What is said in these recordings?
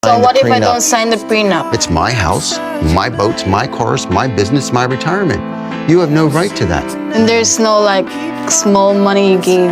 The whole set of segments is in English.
So what if I prenup. don't sign the prenup? It's my house, my boats, my cars, my business, my retirement. You have no right to that. And there's no like small money you gain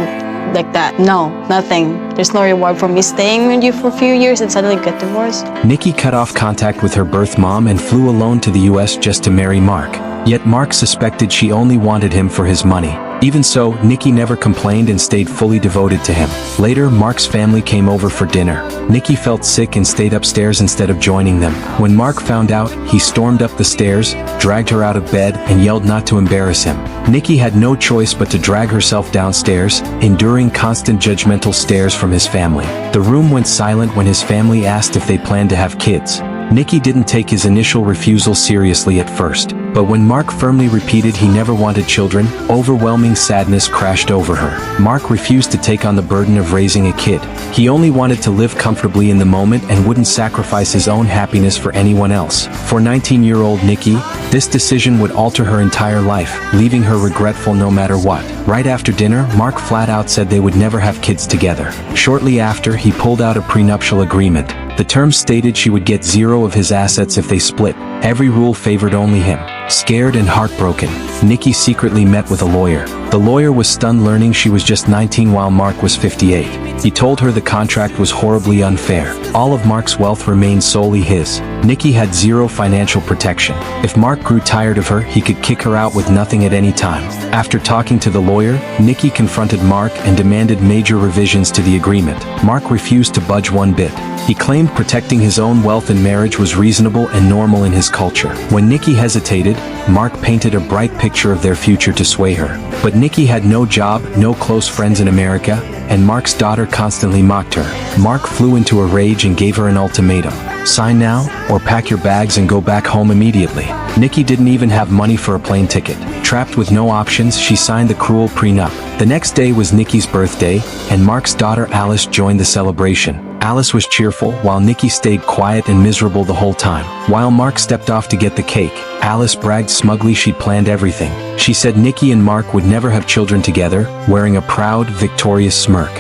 like that? No, nothing. There's no reward for me staying with you for a few years and suddenly get divorced? Nikki cut off contact with her birth mom and flew alone to the US just to marry Mark. Yet Mark suspected she only wanted him for his money. Even so, Nikki never complained and stayed fully devoted to him. Later, Mark's family came over for dinner. Nikki felt sick and stayed upstairs instead of joining them. When Mark found out, he stormed up the stairs, dragged her out of bed, and yelled not to embarrass him. Nikki had no choice but to drag herself downstairs, enduring constant judgmental stares from his family. The room went silent when his family asked if they planned to have kids. Nikki didn't take his initial refusal seriously at first, but when Mark firmly repeated he never wanted children, overwhelming sadness crashed over her. Mark refused to take on the burden of raising a kid. He only wanted to live comfortably in the moment and wouldn't sacrifice his own happiness for anyone else. For 19-year-old Nikki, this decision would alter her entire life, leaving her regretful no matter what. Right after dinner, Mark flat out said they would never have kids together. Shortly after, he pulled out a prenuptial agreement. The terms stated she would get 0 of his assets if they split. Every rule favored only him. Scared and heartbroken, Nikki secretly met with a lawyer. The lawyer was stunned learning she was just 19 while Mark was 58. He told her the contract was horribly unfair. All of Mark's wealth remained solely his. Nikki had 0 financial protection. If Mark grew tired of her, he could kick her out with nothing at any time. After talking to the lawyer, Nikki confronted Mark and demanded major revisions to the agreement. Mark refused to budge one bit. He claimed protecting his own wealth in marriage was reasonable and normal in his culture. When Nikki hesitated, Mark painted a bright picture of their future to sway her. But Nikki had no job, no close friends in America, and Mark's daughter constantly mocked her. Mark flew into a rage and gave her an ultimatum. Sign now, or pack your bags and go back home immediately. Nikki didn't even have money for a plane ticket. Trapped with no options, she signed the cruel prenup. The next day was Nikki's birthday, and Mark's daughter Alice joined the celebration. Alice was cheerful, while Nikki stayed quiet and miserable the whole time. While Mark stepped off to get the cake, Alice bragged smugly she'd planned everything. She said Nikki and Mark would never have children together, wearing a proud, victorious smirk.